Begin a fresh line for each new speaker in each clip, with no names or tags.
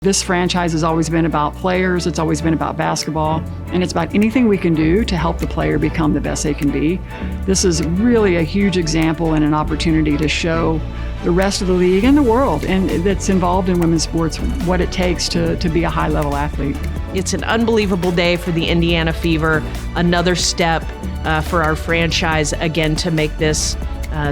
This franchise has always been about players, it's always been about basketball, and it's about anything we can do to help the player become the best they can be. This is really a huge example and an opportunity to show the rest of the league and the world and that's involved in women's sports what it takes to be a high-level athlete.
It's an unbelievable day for the Indiana Fever, another step for our franchise, again, to make this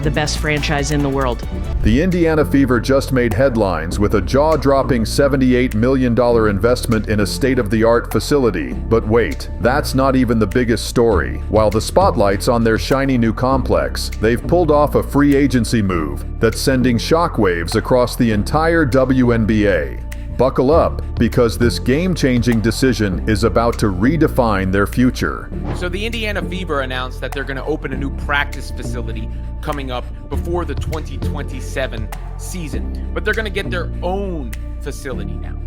the best franchise in the world.
The Indiana Fever just made headlines with a jaw-dropping $78 million investment in a state-of-the-art facility. But wait, that's not even the biggest story. While the spotlight's on their shiny new complex, they've pulled off a free agency move that's sending shockwaves across the entire WNBA. Buckle up, because this game-changing decision is about to redefine their future.
So the Indiana Fever announced that they're going to open a new practice facility coming up before the 2027 season. But they're going to get their own facility now.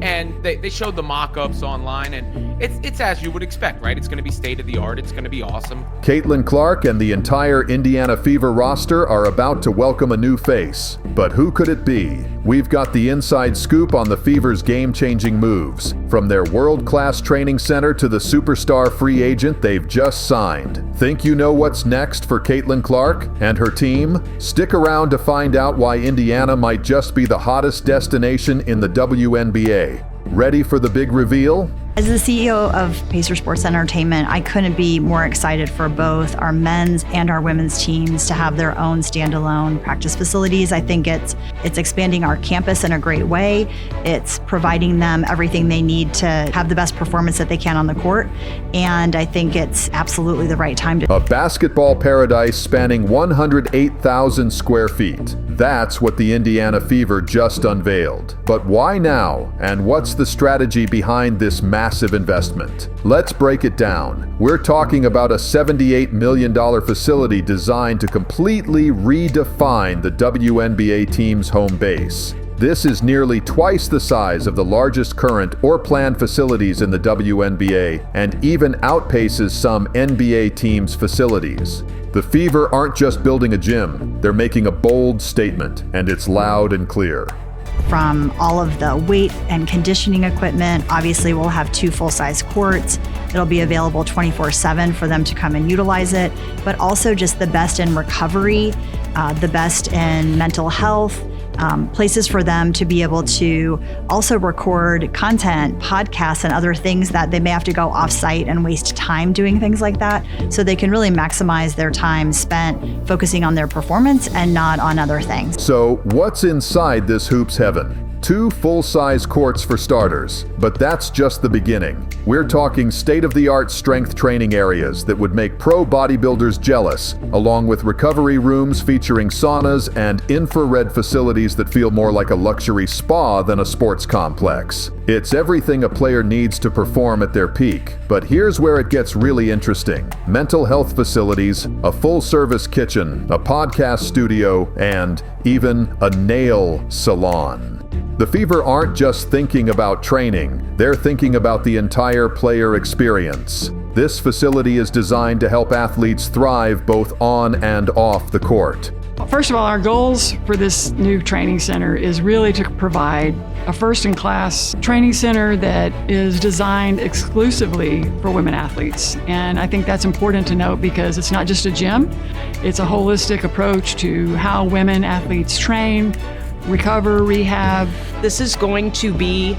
And they showed the mock-ups online, and it's as you would expect, right? It's going to be state-of-the-art. It's going to be awesome.
Caitlin Clark and the entire Indiana Fever roster are about to welcome a new face. But who could it be? We've got the inside scoop on the Fever's game-changing moves, from their world-class training center to the superstar free agent they've just signed. Think you know what's next for Caitlin Clark and her team? Stick around to find out why Indiana might just be the hottest destination in the WNBA. Ready for the big reveal?
As the CEO of Pacer Sports Entertainment, I couldn't be more excited for both our men's and our women's teams to have their own standalone practice facilities. I think it's expanding our campus in a great way. It's providing them everything they need to have the best performance that they can on the court. And I think it's absolutely the right time to.
A basketball paradise spanning 108,000 square feet. That's what the Indiana Fever just unveiled. But why now? And what's the strategy behind this massive investment? Let's break it down. We're talking about a $78 million facility designed to completely redefine the WNBA team's home base. This is nearly twice the size of the largest current or planned facilities in the WNBA, and even outpaces some NBA teams' facilities. The Fever aren't just building a gym, they're making a bold statement, and it's loud and clear.
From all of the weight and conditioning equipment, obviously we'll have 2 full-size courts. It'll be available 24/7 for them to come and utilize it, but also just the best in recovery, the best in mental health, places for them to be able to also record content, podcasts, and other things that they may have to go off-site and waste time doing things like that. So they can really maximize their time spent focusing on their performance and not on other things.
So what's inside this hoops heaven? 2 full-size courts for starters, but that's just the beginning. We're talking state-of-the-art strength training areas that would make pro bodybuilders jealous, along with recovery rooms featuring saunas and infrared facilities that feel more like a luxury spa than a sports complex. It's everything a player needs to perform at their peak. But here's where it gets really interesting. Mental health facilities, a full-service kitchen, a podcast studio, and even a nail salon. The Fever aren't just thinking about training, they're thinking about the entire player experience. This facility is designed to help athletes thrive both on and off the court.
First of all, our goals for this new training center is really to provide a first-in-class training center that is designed exclusively for women athletes. And I think that's important to note because it's not just a gym, it's a holistic approach to how women athletes train, recover, rehab.
This is going to be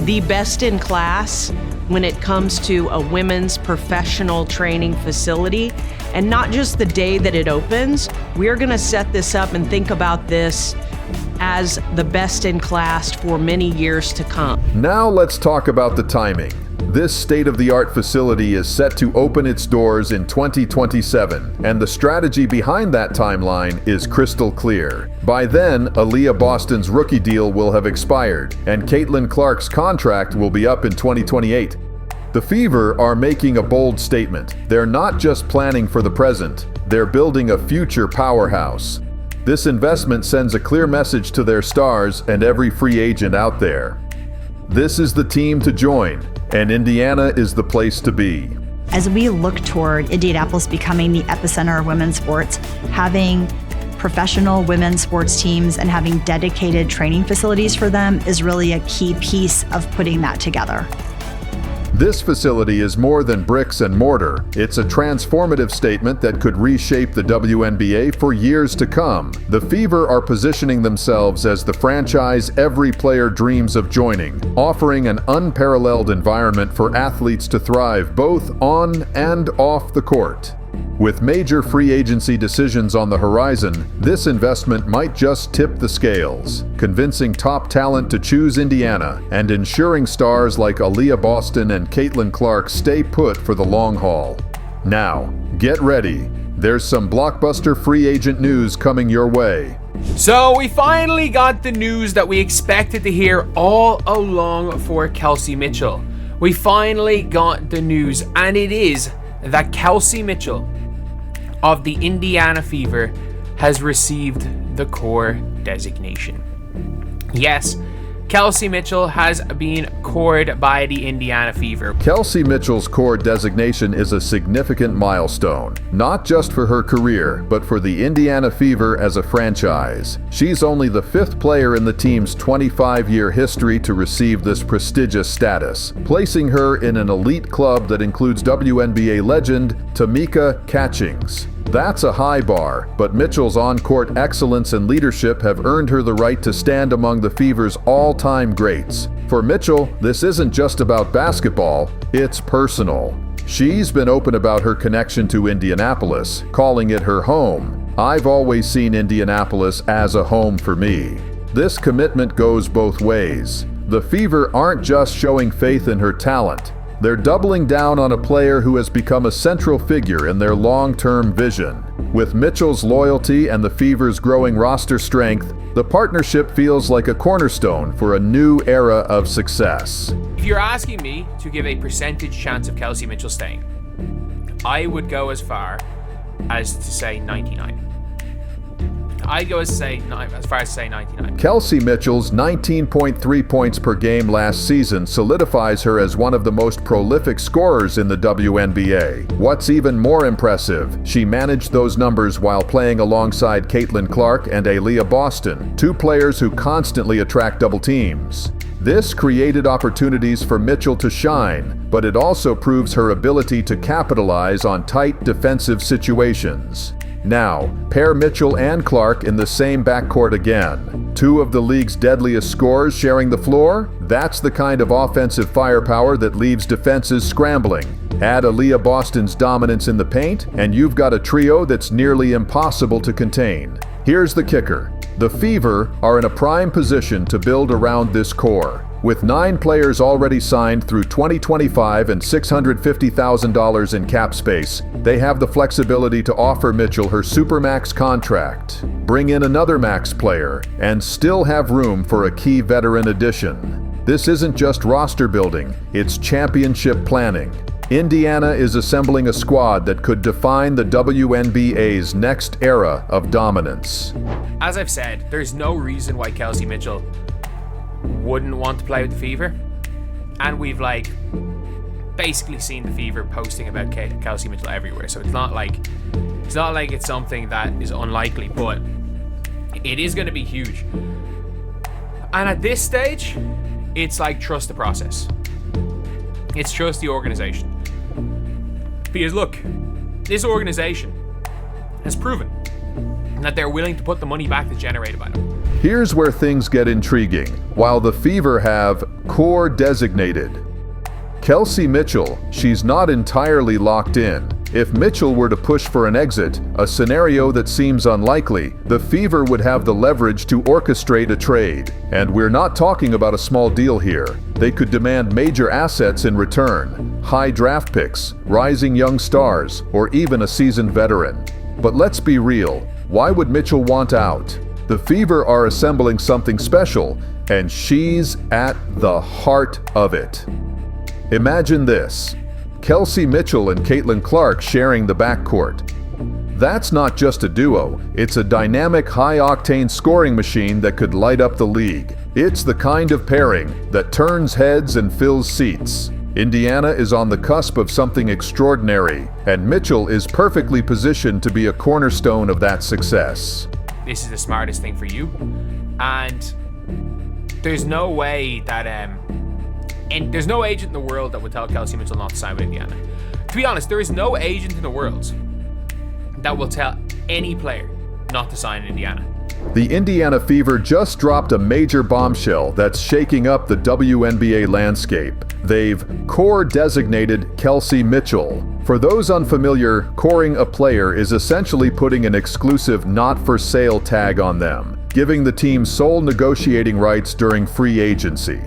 the best in class when it comes to a women's professional training facility. And not just the day that it opens, we're gonna set this up and think about this as the best in class for many years to come.
Now let's talk about the timing. This state-of-the-art facility is set to open its doors in 2027, and the strategy behind that timeline is crystal clear. By then, Aaliyah Boston's rookie deal will have expired, and Caitlin Clark's contract will be up in 2028. The Fever are making a bold statement. They're not just planning for the present, they're building a future powerhouse. This investment sends a clear message to their stars and every free agent out there. This is the team to join, and Indiana is the place to be.
As we look toward Indianapolis becoming the epicenter of women's sports, having professional women's sports teams and having dedicated training facilities for them is really a key piece of putting that together.
This facility is more than bricks and mortar. It's a transformative statement that could reshape the WNBA for years to come. The Fever are positioning themselves as the franchise every player dreams of joining, offering an unparalleled environment for athletes to thrive both on and off the court. With major free agency decisions on the horizon, this investment might just tip the scales, convincing top talent to choose Indiana and ensuring stars like Aaliyah Boston and Caitlin Clark stay put for the long haul. Now, get ready. There's some blockbuster free agent news coming your way.
So we finally got the news that we expected to hear all along for Kelsey Mitchell. We finally got the news, and it is that Kelsey Mitchell of the Indiana Fever has received the core designation. Yes, Kelsey Mitchell has been cored by the Indiana Fever.
Kelsey Mitchell's core designation is a significant milestone, not just for her career, but for the Indiana Fever as a franchise. She's only the 5th player in the team's 25-year history to receive this prestigious status, placing her in an elite club that includes WNBA legend Tamika Catchings. That's a high bar, but Mitchell's on-court excellence and leadership have earned her the right to stand among the Fever's all-time greats. For Mitchell, this isn't just about basketball, it's personal. She's been open about her connection to Indianapolis, calling it her home. I've always seen Indianapolis as a home for me. This commitment goes both ways. The Fever aren't just showing faith in her talent. They're doubling down on a player who has become a central figure in their long-term vision. With Mitchell's loyalty and the Fever's growing roster strength, the partnership feels like a cornerstone for a new era of success.
If you're asking me to give a percentage chance of Kelsey Mitchell staying, I would go as far as to say 99. I'd go as far as say 99.
Kelsey Mitchell's 19.3 points per game last season solidifies her as one of the most prolific scorers in the WNBA. What's even more impressive, she managed those numbers while playing alongside Caitlin Clark and Aaliyah Boston, 2 players who constantly attract double teams. This created opportunities for Mitchell to shine, but it also proves her ability to capitalize on tight defensive situations. Now, pair Mitchell and Clark in the same backcourt again. 2 of the league's deadliest scorers sharing the floor? That's the kind of offensive firepower that leaves defenses scrambling. Add Aaliyah Boston's dominance in the paint, and you've got a trio that's nearly impossible to contain. Here's the kicker. The Fever are in a prime position to build around this core. With 9 players already signed through 2025 and $650,000 in cap space, they have the flexibility to offer Mitchell her supermax contract, bring in another max player, and still have room for a key veteran addition. This isn't just roster building, it's championship planning. Indiana is assembling a squad that could define the WNBA's next era of dominance.
As I've said, there's no reason why Kelsey Mitchell wouldn't want to play with the Fever, and we've basically seen the Fever posting about Kelsey Mitchell everywhere, so it's not like it's something that is unlikely, but it is going to be huge. And at this stage, it's like trust the process. It's trust the organization. Because look, this organization has proven that they're willing to put the money back that's generated by them.
Here's where things get intriguing. While the Fever have core designated Kelsey Mitchell, she's not entirely locked in. If Mitchell were to push for an exit, a scenario that seems unlikely, the Fever would have the leverage to orchestrate a trade. And we're not talking about a small deal here. They could demand major assets in return, high draft picks, rising young stars, or even a seasoned veteran. But let's be real, why would Mitchell want out? The Fever are assembling something special, and she's at the heart of it. Imagine this. Kelsey Mitchell and Caitlin Clark sharing the backcourt. That's not just a duo, it's a dynamic high-octane scoring machine that could light up the league. It's the kind of pairing that turns heads and fills seats. Indiana is on the cusp of something extraordinary, and Mitchell is perfectly positioned to be a cornerstone of that success.
this is the smartest thing for you. And there's no way that and there's no agent in the world that would tell Kelsey Mitchell not to sign with Indiana. To be honest, there is no agent in the world that will tell any player not to sign in Indiana.
The Indiana Fever just dropped a major bombshell that's shaking up the WNBA landscape. They've core-designated Kelsey Mitchell. For those unfamiliar, coring a player is essentially putting an exclusive not-for-sale tag on them, giving the team sole negotiating rights during free agency.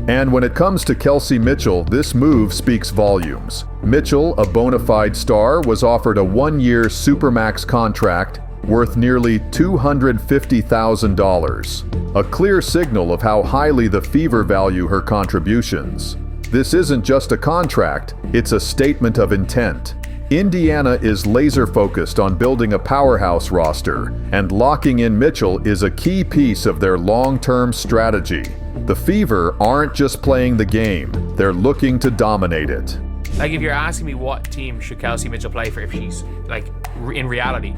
And when it comes to Kelsey Mitchell, this move speaks volumes. Mitchell, a bona fide star, was offered a one-year Supermax contract worth nearly $250,000. A clear signal of how highly the Fever value her contributions. This isn't just a contract, it's a statement of intent. Indiana is laser-focused on building a powerhouse roster, and locking in Mitchell is a key piece of their long-term strategy. The Fever aren't just playing the game, they're looking to dominate it.
Like, if you're asking me what team should Kelsey Mitchell play for if she's, like, in reality,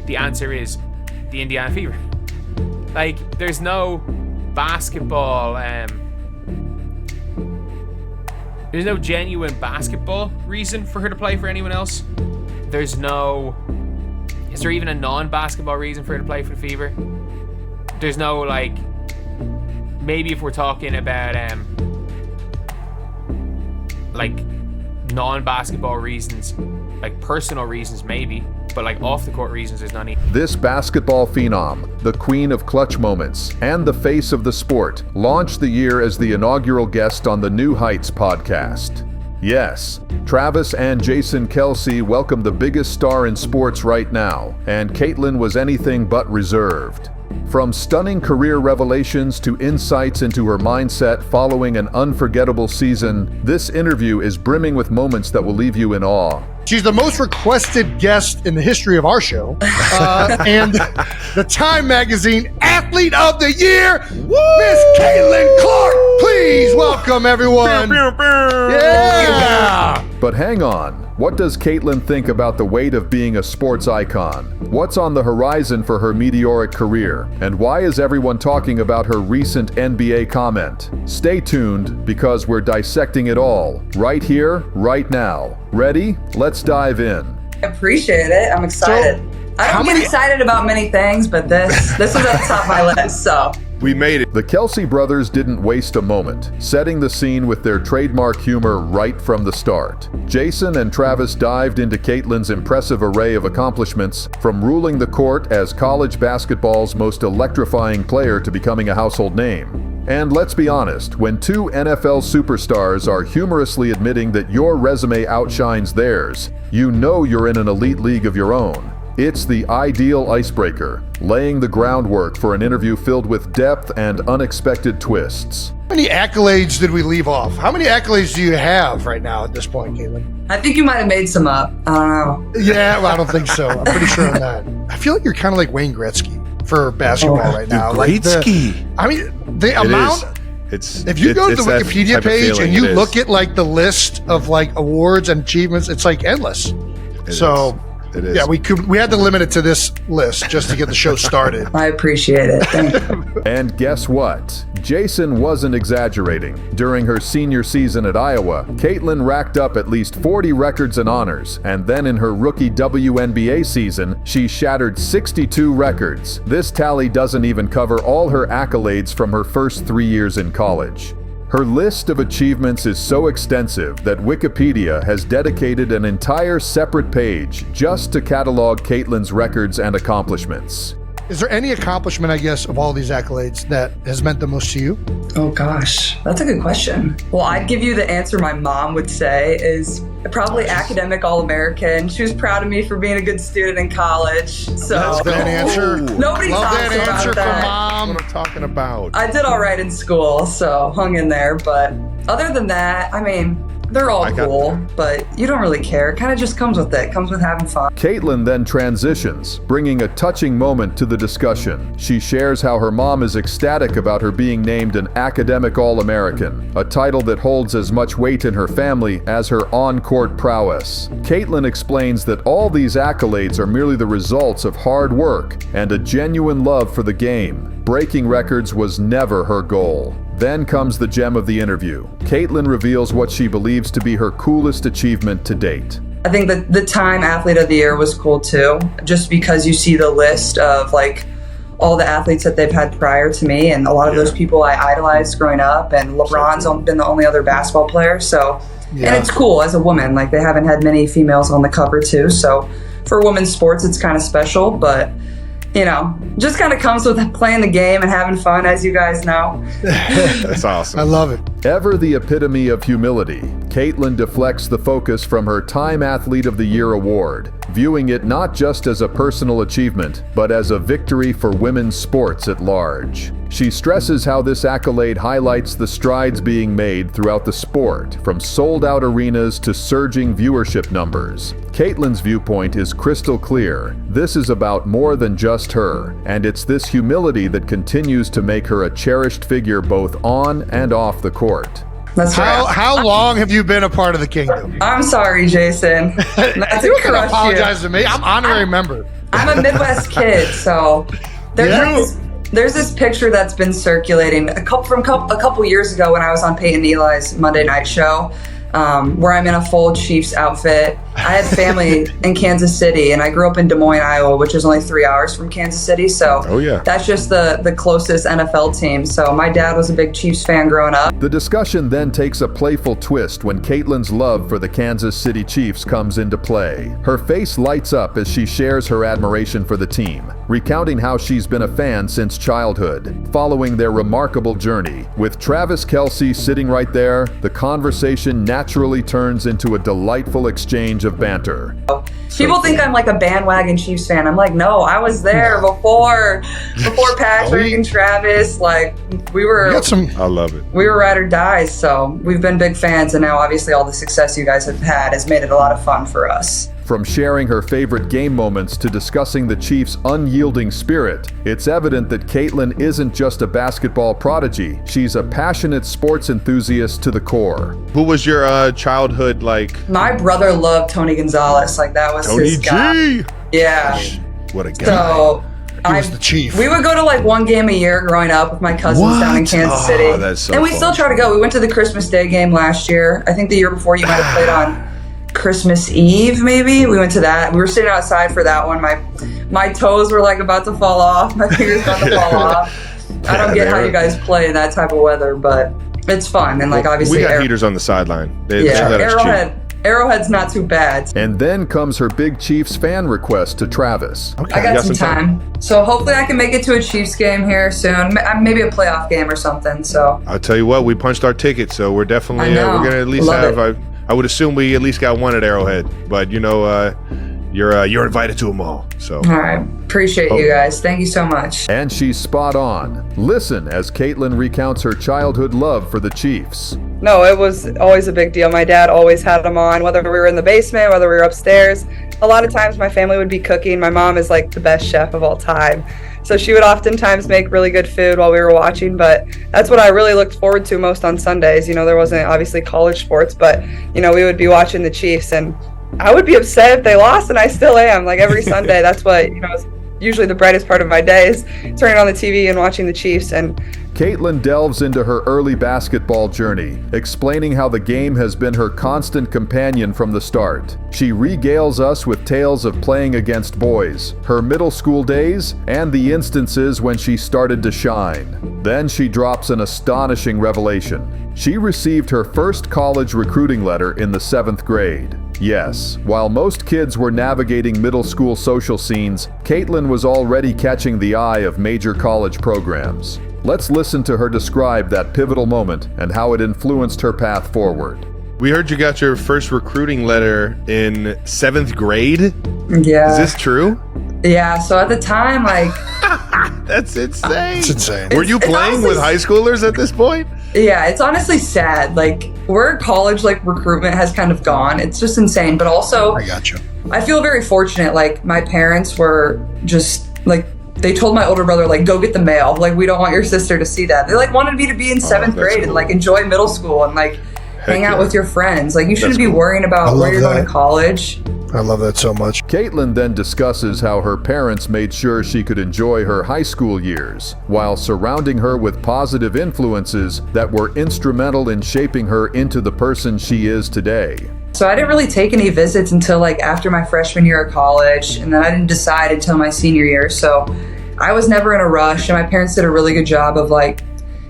the answer is the Indiana Fever. Like, there's no basketball, there's no genuine basketball reason for her to play for anyone else. Is there even a non-basketball reason for her to play for the Fever? There's no, like, maybe if we're talking about, like, non-basketball reasons, like personal reasons maybe, but like off-the-court reasons there's none.
This basketball phenom, the queen of clutch moments, and the face of the sport, launched the year as the inaugural guest on the New Heights podcast. Yes, Travis and Jason Kelce welcomed the biggest star in sports right now, and Caitlin was anything but reserved. From stunning career revelations to insights into her mindset following an unforgettable season, this interview is brimming with moments that will leave you in awe.
She's the most requested guest in the history of our show. And the Time Magazine Athlete of the Year, Miss Caitlin Clark. Please welcome everyone. Yeah.
But hang on. What does Caitlin think about the weight of being a sports icon? What's on the horizon for her meteoric career? And why is everyone talking about her recent NBA comment? Stay tuned, because we're dissecting it all, right here, right now. Ready? Let's dive in.
I appreciate it. I'm excited. I don't get excited about many things, but this was at the top of my list, so.
We made it. The Kelce brothers didn't waste a moment, setting the scene with their trademark humor right from the start. Jason and Travis dived into Caitlin's impressive array of accomplishments, from ruling the court as college basketball's most electrifying player to becoming a household name. And let's be honest, when two NFL superstars are humorously admitting that your resume outshines theirs, you know you're in an elite league of your own. It's the ideal icebreaker, laying the groundwork for an interview filled with depth and unexpected twists.
How many accolades did we leave off? How many accolades do you have right now at this point, Caitlin?
I think you might have made some up. I don't know.
Yeah, well, I don't think so. I'm pretty sure on that. I feel like you're kind of like Wayne Gretzky for basketball right now.
Gretzky.
The amount. If you go to the Wikipedia page and you look at like the list of like awards and achievements, it's like endless.
It is.
Yeah, we had to limit it to this list just to get the show started.
I appreciate it. Thank you.
And guess what? Jason wasn't exaggerating. During her senior season at Iowa, Caitlin racked up at least 40 records and honors, and then in her rookie WNBA season, she shattered 62 records. This tally doesn't even cover all her accolades from her first 3 years in college. Her list of achievements is so extensive that Wikipedia has dedicated an entire separate page just to catalog Caitlin's records and accomplishments.
Is there any accomplishment, I guess, of all these accolades that has meant the most to you?
Oh gosh, that's a good question. Well, I'd give you the answer my mom would say is probably academic All-American. She was proud of me for being a good student in college. So
that's that answer.
Nobody
Love
talks
that answer
about that.
from mom.
That's what I'm talking about.
I did all right in school, so hung in there, but other than that, I mean, they're all cool, but you don't really care. It kind of just comes with it. It comes with having fun.
Caitlin then transitions, bringing a touching moment to the discussion. She shares how her mom is ecstatic about her being named an academic All-American, a title that holds as much weight in her family as her on-court prowess. Caitlin explains that all these accolades are merely the results of hard work and a genuine love for the game. Breaking records was never her goal. Then comes the gem of the interview. Caitlin reveals what she believes to be her coolest achievement to date.
I think that the Time Athlete of the Year was cool too, just because you see the list of like all the athletes that they've had prior to me, and a lot of those people I idolized growing up, and LeBron's been the only other basketball player, so and it's cool as a woman, like they haven't had many females on the cover too, so for women's sports it's kind of special, but you know, just kind of comes with playing the game and having fun, as you guys know.
That's awesome.
I love it.
Ever the epitome of humility, Caitlin deflects the focus from her Time Athlete of the Year award, viewing it not just as a personal achievement, but as a victory for women's sports at large. She stresses how this accolade highlights the strides being made throughout the sport, from sold-out arenas to surging viewership numbers. Caitlin's viewpoint is crystal clear. This is about more than just her, and it's this humility that continues to make her a cherished figure both on and off the court.
That's right.
How long have you been a part of the kingdom?
I'm sorry, Jason. Not to
You can
crush
apologize
you.
to me. I'm honorary member.
I'm a Midwest kid, so there's this picture that's been circulating a couple years ago when I was on Peyton Eli's Monday Night Show, where I'm in a full Chiefs outfit. I had family in Kansas City, and I grew up in Des Moines, Iowa, which is only 3 hours from Kansas City. So that's just the closest NFL team. So my dad was a big Chiefs fan growing up.
The discussion then takes a playful twist when Caitlin's love for the Kansas City Chiefs comes into play. Her face lights up as she shares her admiration for the team, recounting how she's been a fan since childhood, following their remarkable journey. With Travis Kelce sitting right there, the conversation naturally turns into a delightful exchange of banter.
People think I'm like a bandwagon Chiefs fan. I'm like, no, I was there before Patrick and Travis. Like we were.
I love it.
We were ride or die, so we've been big fans, and now obviously all the success you guys have had has made it a lot of fun for us.
From sharing her favorite game moments to discussing the Chiefs' unyielding spirit, it's evident that Caitlin isn't just a basketball prodigy. She's a passionate sports enthusiast to the core.
Who was your childhood like?
My brother loved Tony Gonzalez. Like that was
Tony
his guy.
G.
Yeah.
What a guy.
So
He was the chief.
We would go to like one game a year growing up with my cousins down in Kansas City.
That's so
and we
fun.
still try to go. We went to the Christmas Day game last year. I think the year before you might have played on Christmas Eve, maybe. We went to that. We were sitting outside for that one. My toes were like about to fall off. My fingers about to fall off. I don't get how you guys play in that type of weather, but it's fun. And like obviously
we got heaters on the sideline. They
yeah,
let us cheat.
Arrowhead's not too bad.
And then comes her big Chiefs fan request to Travis.
Okay,
I got some time. So hopefully I can make it to a Chiefs game here soon. Maybe a playoff game or something. So
I'll tell you what, we punched our ticket, so we're definitely
I know.
we're gonna at least
Love
have. I would assume we at least got one at Arrowhead, but you know, you're invited to them all. So
all right, appreciate you guys. Thank you so much.
And she's spot on. Listen as Caitlin recounts her childhood love for the Chiefs.
No, it was always a big deal. My dad always had them on, whether we were in the basement, whether we were upstairs. A lot of times my family would be cooking. My mom is like the best chef of all time. So she would oftentimes make really good food while we were watching, but that's what I really looked forward to most on Sundays. You know, there wasn't obviously college sports, but, you know, we would be watching the Chiefs, and I would be upset if they lost, and I still am. Like every Sunday, that's what, you know, is usually the brightest part of my day is turning on the TV and watching the Chiefs. And
Caitlin delves into her early basketball journey, explaining how the game has been her constant companion from the start. She regales us with tales of playing against boys, her middle school days, and the instances when she started to shine. Then she drops an astonishing revelation. She received her first college recruiting letter in the 7th grade. Yes, while most kids were navigating middle school social scenes, Caitlin was already catching the eye of major college programs. Let's listen to her describe that pivotal moment and how it influenced her path forward.
we heard you got your first recruiting letter in 7th grade.
Yeah.
Is this true?
Yeah. So at the time, like,
That's insane.
It's insane.
Were you
It's
playing
honestly-
with high schoolers at this point?
Yeah, it's honestly sad. Like, where college like recruitment has kind of gone, it's just insane. But also,
I got you.
I feel very fortunate. Like, my parents were just like, they told my older brother, like, go get the mail. Like, we don't want your sister to see that. They like wanted me to be in seventh grade
cool.
and like enjoy middle school and like hang out
yeah.
with your friends. Like, you shouldn't be
cool.
worrying about where you're going
that.
to college.
I love that so much.
Caitlin then discusses how her parents made sure she could enjoy her high school years while surrounding her with positive influences that were instrumental in shaping her into the person she is today.
So I didn't really take any visits until like after my freshman year of college, and then I didn't decide until my senior year. So I was never in a rush, and my parents did a really good job of like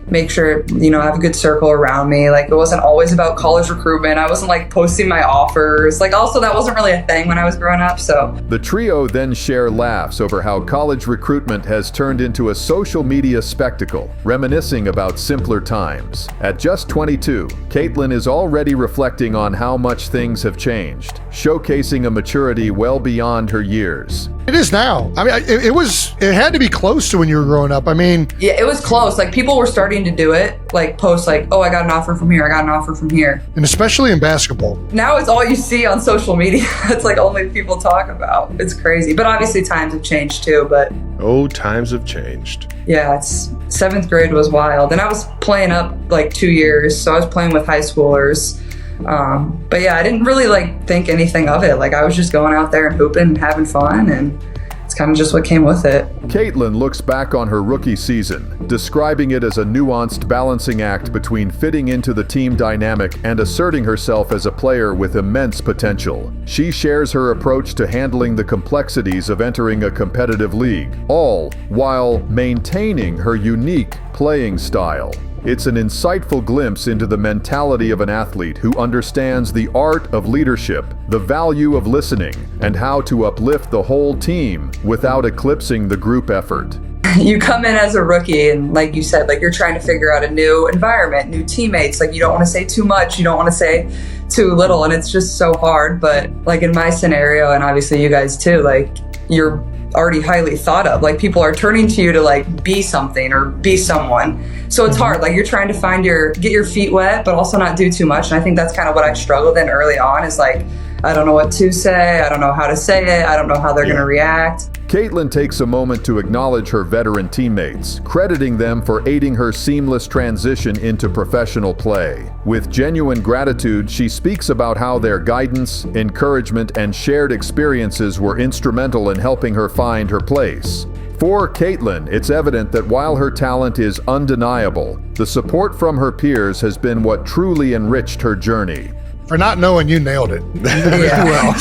make sure, you know, I have a good circle around me. Like, it wasn't always about college recruitment. I wasn't like posting my offers. Like, also that wasn't really a thing when I was growing up. So
The trio then share laughs over how college recruitment has turned into a social media spectacle, reminiscing about simpler times. At just 22, Caitlin is already reflecting on how much things have changed, showcasing a maturity well beyond her years.
It is now. I mean, it had to be close to when you were growing up. I mean,
yeah, it was close. Like, people were starting to do it, like post like, oh, I got an offer from here. I got an offer from here.
and especially in basketball.
Now it's all you see on social media. It's like only people talk about. It's crazy. But obviously times have changed too. But
Oh, times have changed.
yeah, it's seventh grade was wild. And I was playing up like 2 years. So I was playing with high schoolers. But yeah, I didn't really like think anything of it. Like, I was just going out there and hooping and having fun, and it's kind of just what came with it.
Caitlin looks back on her rookie season, describing it as a nuanced balancing act between fitting into the team dynamic and asserting herself as a player with immense potential. She shares her approach to handling the complexities of entering a competitive league, all while maintaining her unique playing style. It's an insightful glimpse into the mentality of an athlete who understands the art of leadership, the value of listening, and how to uplift the whole team without eclipsing the group effort.
You come in as a rookie, and like you said, like, you're trying to figure out a new environment, new teammates. Like, you don't want to say too much, you don't want to say too little, and it's just so hard. But like in my scenario, and obviously you guys too, like, you're already highly thought of. Like, people are turning to you to like be something or be someone. So it's hard. Like, you're trying to get your feet wet, but also not do too much. And I think that's kind of what I struggled in early on, is like, I don't know what to say. I don't know how to say it. I don't know how they're going to react.
Caitlin takes a moment to acknowledge her veteran teammates, crediting them for aiding her seamless transition into professional play. With genuine gratitude, she speaks about how their guidance, encouragement, and shared experiences were instrumental in helping her find her place. For Caitlin, it's evident that while her talent is undeniable, the support from her peers has been what truly enriched her journey.
For not knowing, you nailed it.
Yeah.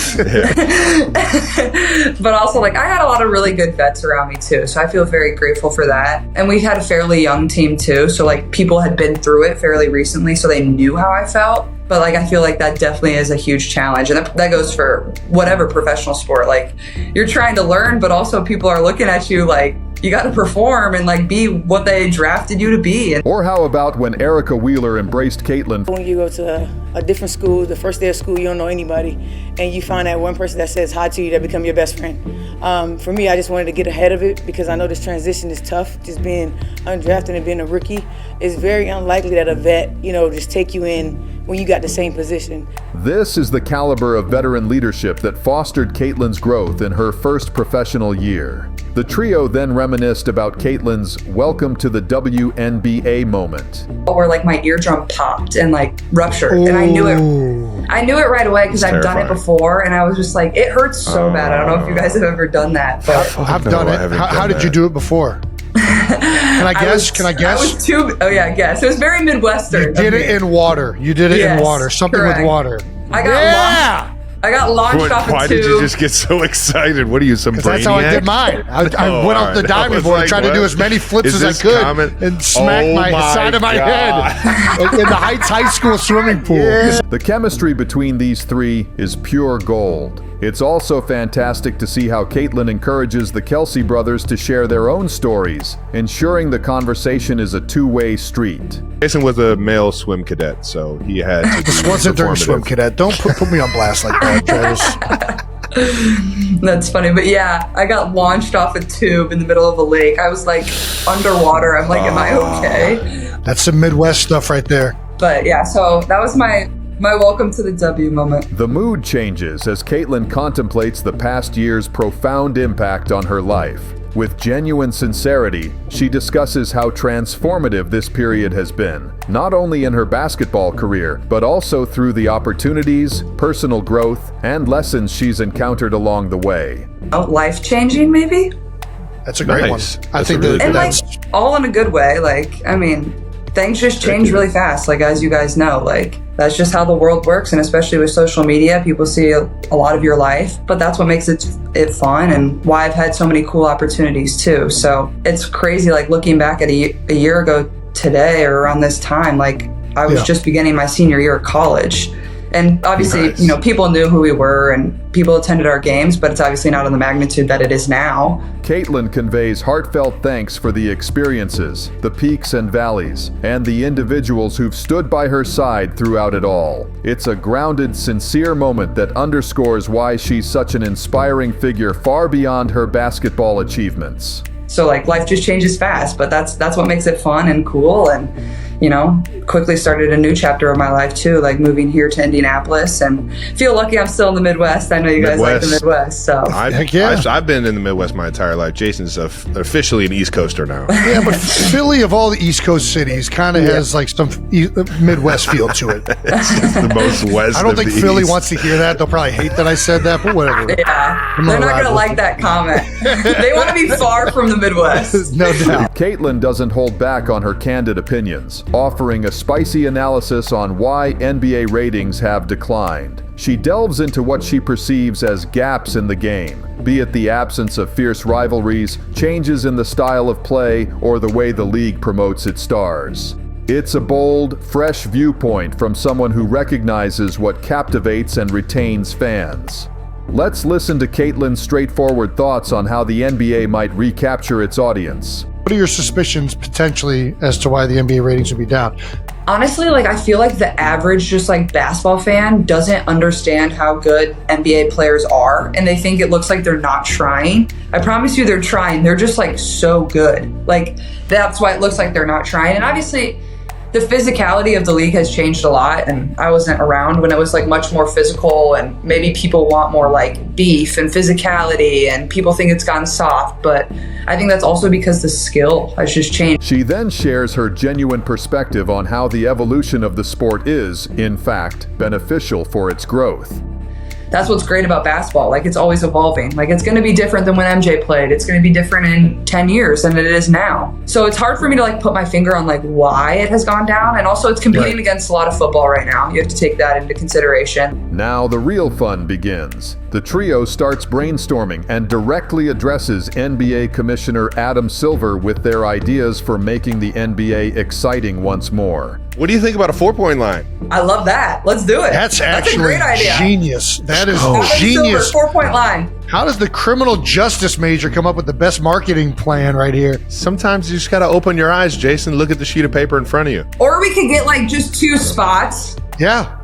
But also, like, I had a lot of really good vets around me too, so I feel very grateful for that. And we had a fairly young team too, so like, people had been through it fairly recently, so they knew how I felt. But like, I feel like that definitely is a huge challenge, and that goes for whatever professional sport. Like, you're trying to learn, but also people are looking at you like, you got to perform and like be what they drafted you to be.
Or how about when Erica Wheeler embraced Caitlin?
When you go to a different school, the first day of school, you don't know anybody, and you find that one person that says hi to you that become your best friend. For me, I just wanted to get ahead of it because I know this transition is tough. Just being undrafted and being a rookie, it's very unlikely that a vet, just take you in when you got the same position.
This is the caliber of veteran leadership that fostered Caitlin's growth in her first professional year. The trio then reminisced about Caitlin's welcome to the WNBA moment.
Where like my eardrum popped and like ruptured, and I knew it right away because I've done it before, and I was just like, it hurts so bad. I don't know if you guys have ever done that, but
I've done it. How did you do it before? Can I guess?
I was guess. It was very Midwestern.
You did it in water. In water. Something
correct.
with water.
I got launched off a tube.
Why did you just get so excited? What are you, some brainiac?
That's how I did mine. I went off the diving board and tried to do as many flips as I could and smack my side of my head in the Heights High School swimming pool. Yeah.
The chemistry between these three is pure gold. It's also fantastic to see how Caitlin encourages the Kelsey brothers to share their own stories, ensuring the conversation is a two-way street.
Jason was a male swim cadet, so he had to
This wasn't during swim cadet. Don't put me on blast like that, Travis.
That's funny, but yeah, I got launched off a tube in the middle of a lake. I was like underwater. I'm like, am I okay?
That's some Midwest stuff right there.
But yeah, so that was my welcome to the W moment.
The mood changes as Caitlin contemplates the past year's profound impact on her life. With genuine sincerity, she discusses how transformative this period has been, not only in her basketball career, but also through the opportunities, personal growth, and lessons she's encountered along the way.
Life-changing, maybe?
That's a great
Nice.
one.
That's
I think
a really
that
And
that's
all in a good way. Like, I mean, things just change really fast, like, as you guys know. Like, that's just how the world works, and especially with social media, people see a lot of your life, but that's what makes it fun and why I've had so many cool opportunities too. So it's crazy, like, looking back at a year ago today or around this time, like, I was just beginning my senior year of college. And obviously,
Nice.
people knew who we were and people attended our games, but it's obviously not on the magnitude that it is now.
Caitlin conveys heartfelt thanks for the experiences, the peaks and valleys, and the individuals who've stood by her side throughout it all. It's a grounded, sincere moment that underscores why she's such an inspiring figure far beyond her basketball achievements.
So, like, life just changes fast, but that's what makes it fun and cool. And quickly started a new chapter of my life too, like moving here to Indianapolis, and feel lucky I'm still in the Midwest. I know you guys like the Midwest, so.
I've been in the Midwest my entire life. Jason's officially an East Coaster now.
Yeah, but Philly, of all the East Coast cities, kind of has like some Midwest feel to it.
It's the most west.
I don't
of
think
the
Philly
East.
wants to hear that. They'll probably hate that I said that, but whatever.
Yeah,
I'm
they're
gonna
not
ride
gonna
with
like that comment. They want to be far from the Midwest.
No doubt.
Caitlin doesn't hold back on her candid opinions, offering a spicy analysis on why NBA ratings have declined. She delves into what she perceives as gaps in the game, be it the absence of fierce rivalries, changes in the style of play, or the way the league promotes its stars. It's a bold, fresh viewpoint from someone who recognizes what captivates and retains fans. Let's listen to Caitlin's straightforward thoughts on how the NBA might recapture its audience.
What are your suspicions potentially as to why the NBA ratings would be down?
Honestly, like, I feel like the average just like basketball fan doesn't understand how good NBA players are, and they think it looks like they're not trying. I promise you they're trying. They're just like so good. Like, that's why it looks like they're not trying. And obviously the physicality of the league has changed a lot, and I wasn't around when it was like much more physical, and maybe people want more like beef and physicality, and people think it's gotten soft, but I think that's also because the skill has just changed.
She then shares her genuine perspective on how the evolution of the sport is, in fact, beneficial for its growth.
That's what's great about basketball. Like, it's always evolving. Like, it's going to be different than when MJ played. It's going to be different in 10 years than it is now. So it's hard for me to like put my finger on like why it has gone down. And also it's competing against a lot of football right now. You have to take that into consideration.
Now the real fun begins. The trio starts brainstorming and directly addresses NBA Commissioner Adam Silver with their ideas for making the NBA exciting once more.
What do you think about a 4-point line?
I love that. Let's do it.
That's
a
actually
great idea.
genius. That is
Adam
genius.
Silver, 4-point line.
How does the criminal justice major come up with the best marketing plan right here?
Sometimes you just gotta open your eyes, Jason. Look at the sheet of paper in front of you.
Or we could get like just 2 spots.
Yeah.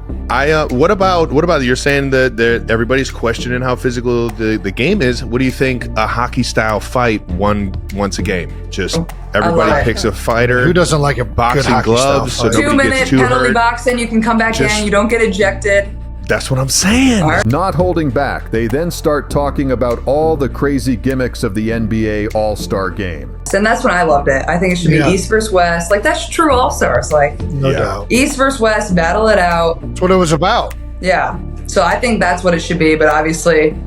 What about you're saying that everybody's questioning how physical the game is. What do you think a hockey style fight once a game? Just everybody picks a fighter.
Who doesn't like a
boxing
good hockey
gloves so
style fight?
nobody
2-minute
gets too
penalty
hurt?
boxing. You can come back
Just-
in. You don't get ejected.
That's what I'm saying.
Not holding back, they then start talking about all the crazy gimmicks of the NBA All-Star Game.
And that's when I loved it. I think it should be East versus West. Like, that's true All-Stars. Like,
No doubt.
East versus West, battle it out.
That's what it was about.
Yeah. So I think that's what it should be, but obviously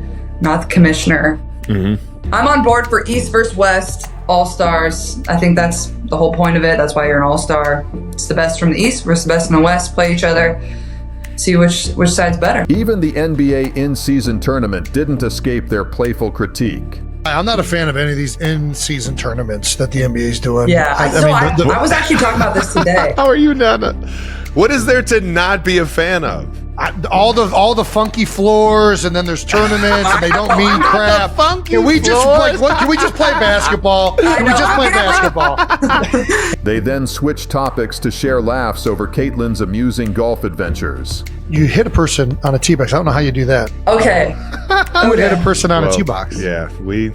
not the commissioner.
Mm-hmm.
I'm on board for East versus West All-Stars. I think that's the whole point of it. That's why you're an All-Star. It's the best from the East versus the best in the West. Play each other. See which side's better.
Even the NBA in-season tournament didn't escape their playful critique.
I'm not a fan of any of these in-season tournaments that the NBA is doing.
Yeah, I was actually talking about this today.
How are you not? What is there to not be a fan of?
All the funky floors, and then there's tournaments, and they don't mean crap. Can we just play basketball? Can we just play basketball?
They then switch topics to share laughs over Caitlin's amusing golf adventures.
You hit a person on a tee box. I don't know how you do that.
Okay.
Who would hit a person on a tee box?
Yeah, we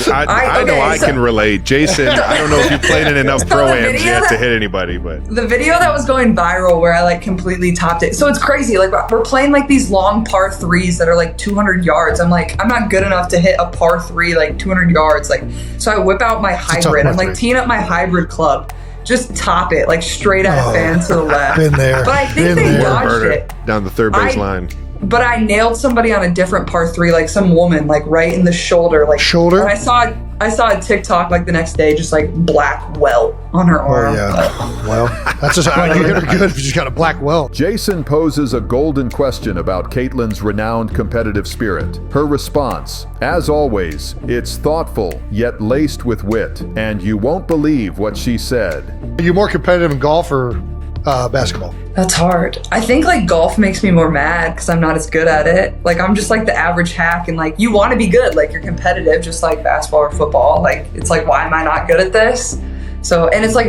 I know I can relate. Jason, I don't know if you played in enough pro-ams yet to hit anybody, but
the video that was going viral where I like completely topped it. So it's crazy. Like we're playing like these long par threes that are like 200 yards. I'm like, I'm not good enough to hit a par three like 200 yards. Like, so I whip out my hybrid. I'm like teeing up my hybrid club. Just top it like straight at fan to the left.
Been there.
But I think they dodged it
down the third base line.
But I nailed somebody on a different par three, like some woman, like right in the shoulder, like
shoulder.
And I saw a TikTok like the next day, just like black welt on her arm.
Oh yeah. Well, that's just how you hit her good if you just got a black welt.
Jason poses a golden question about Caitlin's renowned competitive spirit. Her response, as always, it's thoughtful yet laced with wit, and you won't believe what she said.
Are you more competitive in golf or basketball?
That's hard. I think like golf makes me more mad because I'm not as good at it. Like I'm just like the average hack, and like you want to be good, like you're competitive, just like basketball or football. Like it's like, why am I not good at this? So, and it's like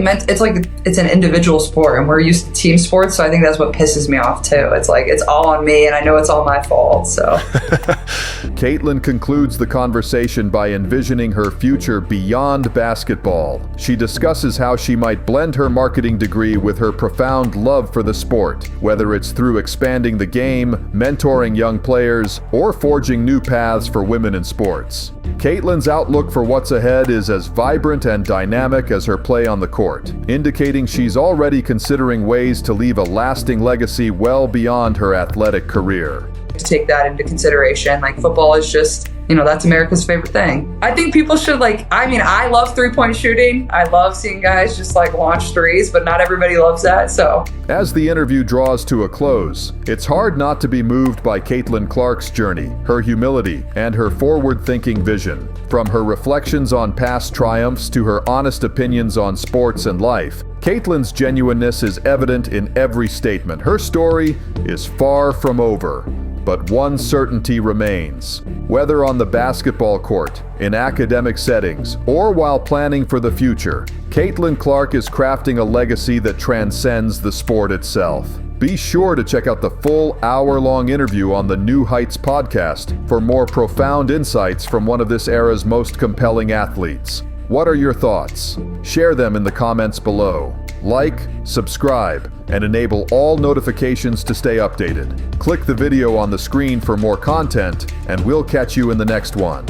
it's an individual sport, and we're used to team sports. So I think that's what pisses me off too. It's like it's all on me, and I know it's all my fault. So.
Caitlin concludes the conversation by envisioning her future beyond basketball. She discusses how she might blend her marketing degree with her profound love for the sport, whether it's through expanding the game, mentoring young players, or forging new paths for women in sports. Caitlin's outlook for what's ahead is as vibrant and dynamic as her play on the court, indicating she's already considering ways to leave a lasting legacy well beyond her athletic career.
To take that into consideration, like football is just, that's America's favorite thing. I think people should I love 3-point shooting. I love seeing guys just like launch threes, but not everybody loves that, so.
As the interview draws to a close, it's hard not to be moved by Caitlin Clark's journey, her humility, and her forward-thinking vision. From her reflections on past triumphs to her honest opinions on sports and life, Caitlin's genuineness is evident in every statement. Her story is far from over. But one certainty remains. Whether on the basketball court, in academic settings, or while planning for the future, Caitlin Clark is crafting a legacy that transcends the sport itself. Be sure to check out the full hour-long interview on the New Heights podcast for more profound insights from one of this era's most compelling athletes. What are your thoughts? Share them in the comments below. Like, subscribe, and enable all notifications to stay updated. Click the video on the screen for more content, and we'll catch you in the next one.